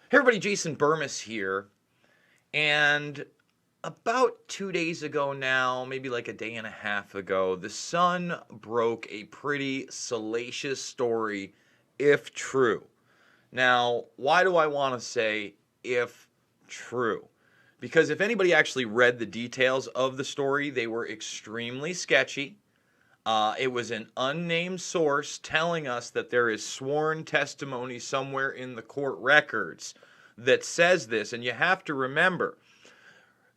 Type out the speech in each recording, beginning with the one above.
Hey everybody, Jason Burmis here. And about 2 days ago now, maybe like a day and a half ago, the Sun broke a pretty salacious story, if true. Now, why do I want to say if true? Because if anybody actually read the details of the story, they were extremely sketchy. It was an unnamed source telling us that there is sworn testimony somewhere in the court records that says this. And you have to remember,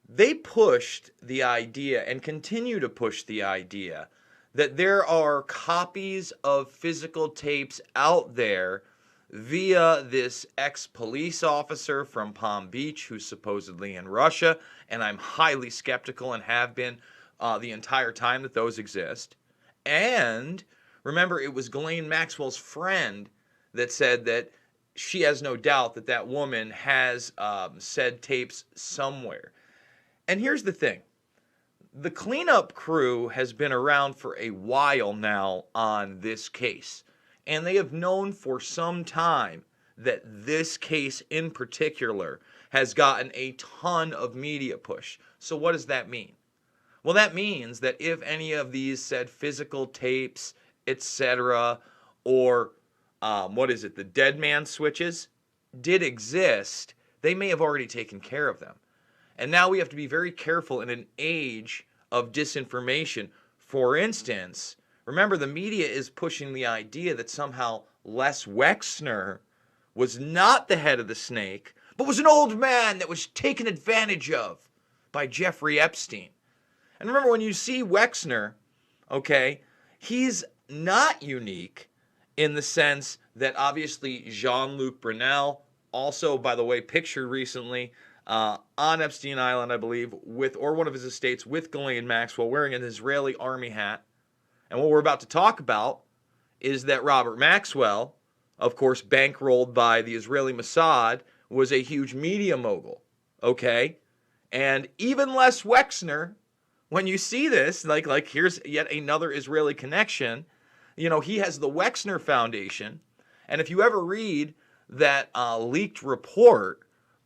they pushed the idea and continue to push the idea that there are copies of physical tapes out there via this ex-police officer from Palm Beach who's supposedly in Russia. And I'm highly skeptical and have been the entire time that those exist. And remember, it was Ghislaine Maxwell's friend that said that she has no doubt that that woman has said tapes somewhere. And here's the thing. The cleanup crew has been around for a while now on this case. And they have known for some time that this case in particular has gotten a ton of media push. So what does that mean? Well, that means that if any of these said physical tapes, etc., or the dead man switches did exist, they may have already taken care of them. And now we have to be very careful in an age of disinformation. For instance, remember the media is pushing the idea that somehow Les Wexner was not the head of the snake, but was an old man that was taken advantage of by Jeffrey Epstein. And remember, when you see Wexner, okay, he's not unique in the sense that obviously Jean-Luc Brunel, also, by the way, pictured recently on Epstein Island, I believe, or one of his estates with Ghislaine Maxwell wearing an Israeli army hat. And what we're about to talk about is that Robert Maxwell, of course, bankrolled by the Israeli Mossad, was a huge media mogul, okay? And even Les Wexner, when you see this, like here's yet another Israeli connection, he has the Wexner Foundation. And if you ever read that leaked report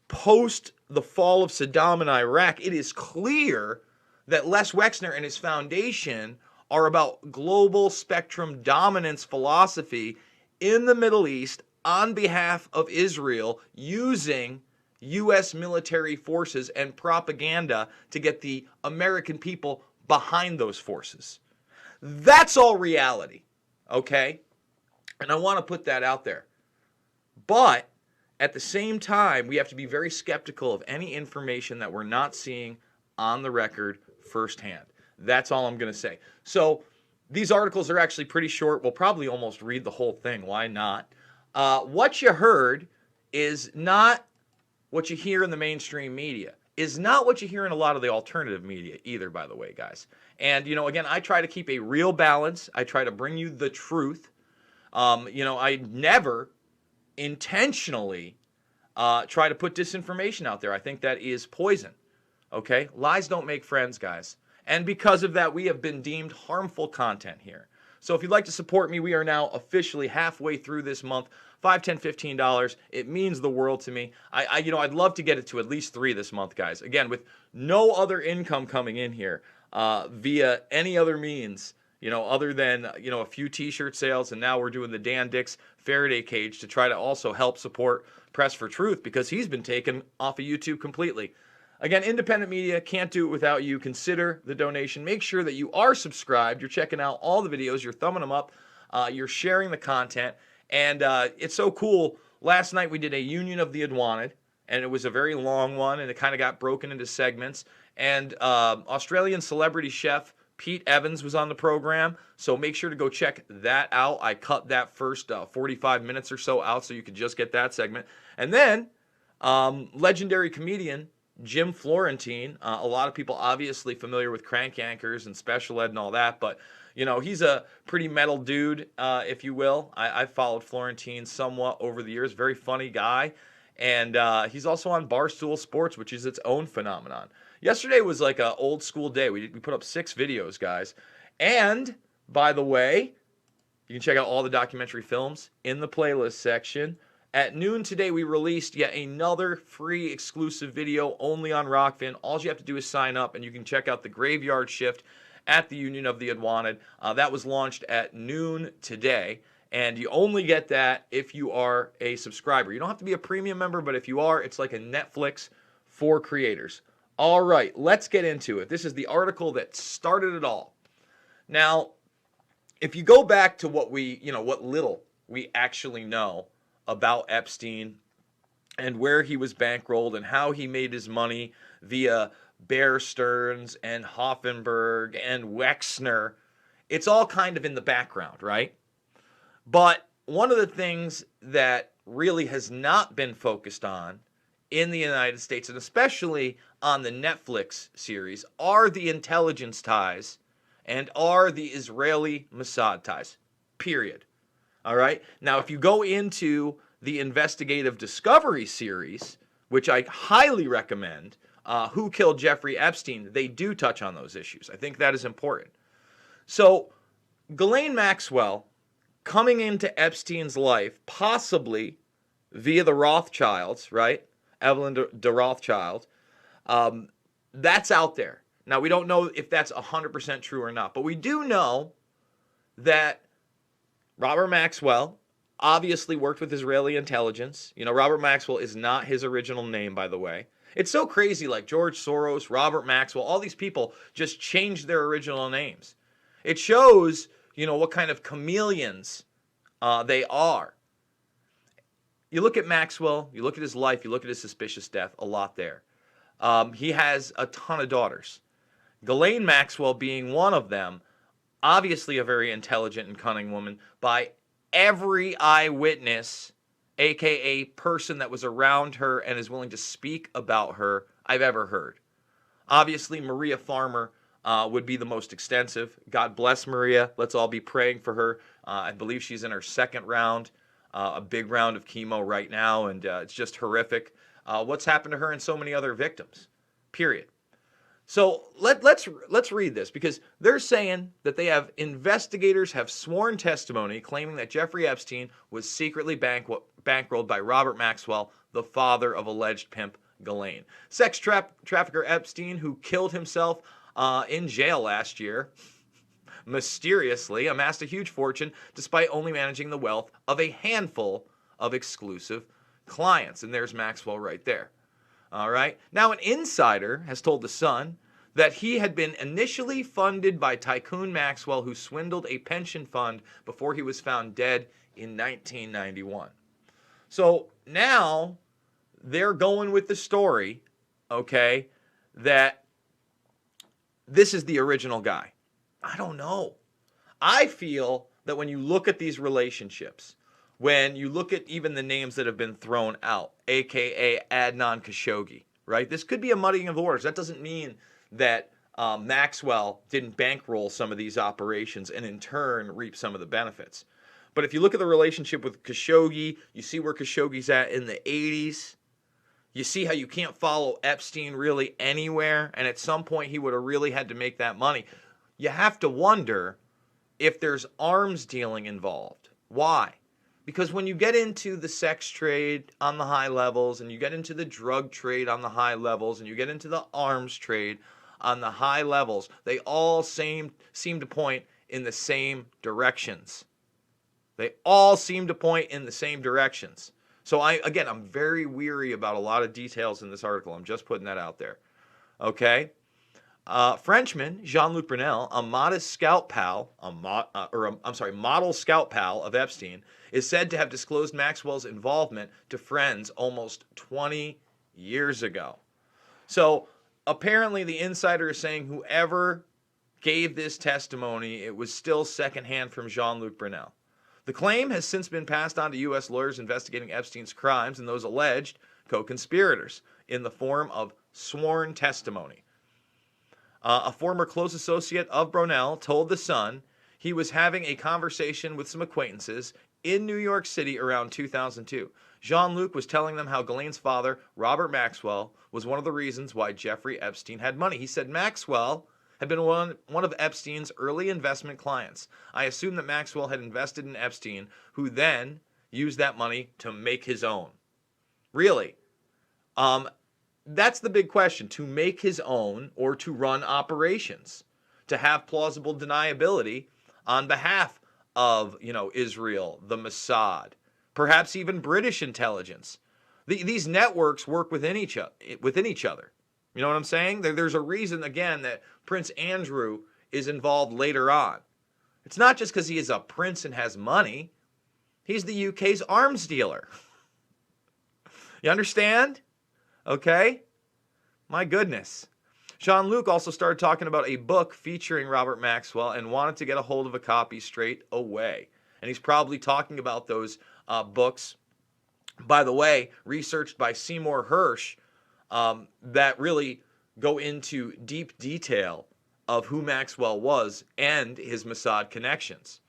post the fall of Saddam in Iraq, it is clear that Les Wexner and his foundation are about global spectrum dominance philosophy in the Middle East on behalf of Israel, using U.S. military forces and propaganda to get the American people behind those forces. That's all reality, okay? And I want to put that out there. But at the same time, we have to be very skeptical of any information that we're not seeing on the record firsthand. That's all I'm going to say. So these articles are actually pretty short. We'll probably almost read the whole thing. Why not? What you heard is not what you hear in the mainstream media, is not what you hear in a lot of the alternative media either, by the way, guys. And, again, I try to keep a real balance. I try to bring you the truth. I never intentionally try to put disinformation out there. I think that is poison, okay? Lies don't make friends, guys. And because of that, we have been deemed harmful content here. So if you'd like to support me, we are now officially halfway through this month. $5, $10, $15. It means the world to me. I'd love to get it to at least 3 this month, guys. Again, with no other income coming in here via any other means, other than, a few t-shirt sales. And now we're doing the Dan Dix Faraday cage to try to also help support Press for Truth, because he's been taken off of YouTube completely. Again, independent media can't do it without you. Consider the donation. Make sure that you are subscribed. You're checking out all the videos. You're thumbing them up. You're sharing the content. And it's so cool. Last night we did a Union of the Unwanted, and it was a very long one, and it kind of got broken into segments. And Australian celebrity chef Pete Evans was on the program, so make sure to go check that out. I cut that first 45 minutes or so out so you could just get that segment. And then legendary comedian Jim Florentine. A lot of people obviously familiar with Crank Yankers and Special Ed and all that, but he's a pretty metal dude, if you will. I've followed Florentine somewhat over the years. Very funny guy. And he's also on Barstool Sports, which is its own phenomenon. Yesterday was like an old school day. We put up 6 videos, guys. And, by the way, you can check out all the documentary films in the playlist section. At noon today, we released yet another free exclusive video only on Rockfin. All you have to do is sign up, and you can check out the Graveyard Shift at the Union of the Unwanted. That was launched at noon today, and you only get that if you are a subscriber. You don't have to be a premium member, but if you are, it's like a Netflix for creators. All right, let's get into it. This is the article that started it all. Now, if you go back to what little we actually know about Epstein and where he was bankrolled and how he made his money via Bear Stearns and Hoffenberg and Wexner, it's all kind of in the background, right? But one of the things that really has not been focused on in the United States, and especially on the Netflix series, are the intelligence ties and are the Israeli Mossad ties, period. All right? Now, if you go into the Investigative Discovery series, which I highly recommend, Who Killed Jeffrey Epstein, they do touch on those issues. I think that is important. So, Ghislaine Maxwell coming into Epstein's life, possibly via the Rothschilds, right? Evelyn de Rothschild, that's out there. Now, we don't know if that's 100% true or not, but we do know that Robert Maxwell obviously worked with Israeli intelligence. You know, Robert Maxwell is not his original name, by the way. It's so crazy, like George Soros, Robert Maxwell, all these people just changed their original names. It shows, what kind of chameleons they are. You look at Maxwell, you look at his life, you look at his suspicious death, a lot there. He has a ton of daughters. Ghislaine Maxwell being one of them, obviously a very intelligent and cunning woman by every eyewitness, aka person that was around her and is willing to speak about her, I've ever heard. Obviously, Maria Farmer would be the most extensive. God bless Maria. Let's all be praying for her. I believe she's in her second round, a big round of chemo right now, and it's just horrific. What's happened to her and so many other victims, period. So let's read this, because they're saying that investigators have sworn testimony claiming that Jeffrey Epstein was secretly bankrolled by Robert Maxwell, the father of alleged pimp Ghislaine. Sex trafficker Epstein, who killed himself in jail last year, mysteriously amassed a huge fortune despite only managing the wealth of a handful of exclusive clients. And there's Maxwell right there. All right. Now, an insider has told The Sun that he had been initially funded by tycoon Maxwell, who swindled a pension fund before he was found dead in 1991. So now they're going with the story, okay, that this is the original guy. I don't know. I feel that when you look at these relationships, when you look at even the names that have been thrown out, a.k.a. Adnan Khashoggi, right? This could be a muddying of the waters. That doesn't mean that Maxwell didn't bankroll some of these operations and in turn reap some of the benefits. But if you look at the relationship with Khashoggi, you see where Khashoggi's at in the 80s. You see how you can't follow Epstein really anywhere, and at some point he would have really had to make that money. You have to wonder if there's arms dealing involved. Why? Because when you get into the sex trade on the high levels, and you get into the drug trade on the high levels, and you get into the arms trade on the high levels, they all seem to point in the same directions. They all seem to point in the same directions. So I'm very weary about a lot of details in this article. I'm just putting that out there. Okay? Frenchman Jean-Luc Brunel, a model scout pal of Epstein, is said to have disclosed Maxwell's involvement to friends almost 20 years ago. So apparently the insider is saying whoever gave this testimony, it was still secondhand from Jean-Luc Brunel. The claim has since been passed on to U.S. lawyers investigating Epstein's crimes and those alleged co-conspirators in the form of sworn testimony. A former close associate of Brunel told The Sun he was having a conversation with some acquaintances in New York City around 2002. Jean-Luc was telling them how Ghislaine's father, Robert Maxwell, was one of the reasons why Jeffrey Epstein had money. He said Maxwell had been one of Epstein's early investment clients. I assumed that Maxwell had invested in Epstein, who then use that money to make his own? Really? That's the big question. To make his own or to run operations, to have plausible deniability on behalf of, Israel, the Mossad, perhaps even British intelligence. These networks work within each other. You know what I'm saying? There's a reason, again, that Prince Andrew is involved later on. It's not just because he is a prince and has money. He's the UK's arms dealer. You understand? Okay? My goodness. Jean-Luc also started talking about a book featuring Robert Maxwell and wanted to get a hold of a copy straight away. And he's probably talking about those books, by the way, researched by Seymour Hersh, that really go into deep detail of who Maxwell was and his Mossad connections.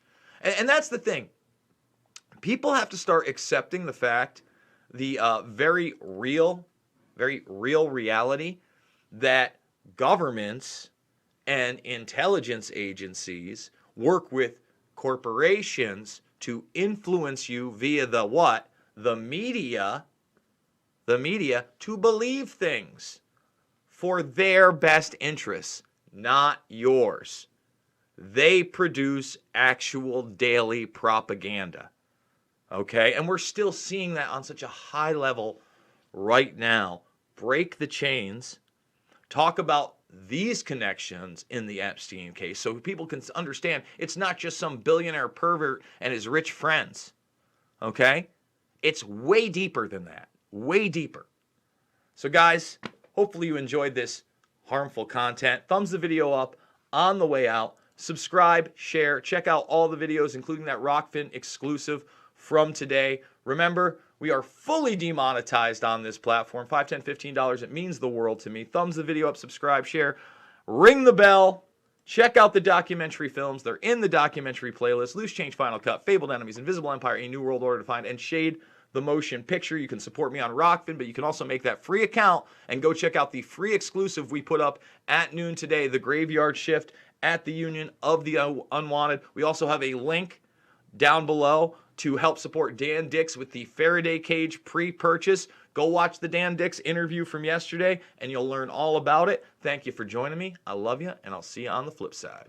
And that's the thing. People have to start accepting the fact, the very real reality that governments and intelligence agencies work with corporations to influence you via the what? The media to believe things for their best interests, not yours. They produce actual daily propaganda. Okay? And we're still seeing that on such a high level right now. Break the chains. Talk about these connections in the Epstein case so people can understand it's not just some billionaire pervert and his rich friends. Okay? It's way deeper than that. Way deeper. So guys, hopefully you enjoyed this harmful content. Thumbs the video up on the way out. Subscribe, share, check out all the videos, including that Rockfin exclusive from today. Remember, we are fully demonetized on this platform. $5, $10, $15, it means the world to me. Thumbs the video up, subscribe, share, ring the bell. Check out the documentary films. They're in the documentary playlist. Loose Change, Final Cut, Fabled Enemies, Invisible Empire, A New World Order to Find, and Shade the Motion Picture. You can support me on Rockfin, but you can also make that free account and go check out the free exclusive we put up at noon today, The Graveyard Shift at the Union of the Unwanted. We also have a link down below to help support Dan Dix with the Faraday Cage pre-purchase. Go watch the Dan Dix interview from yesterday, and you'll learn all about it. Thank you for joining me. I love you, and I'll see you on the flip side.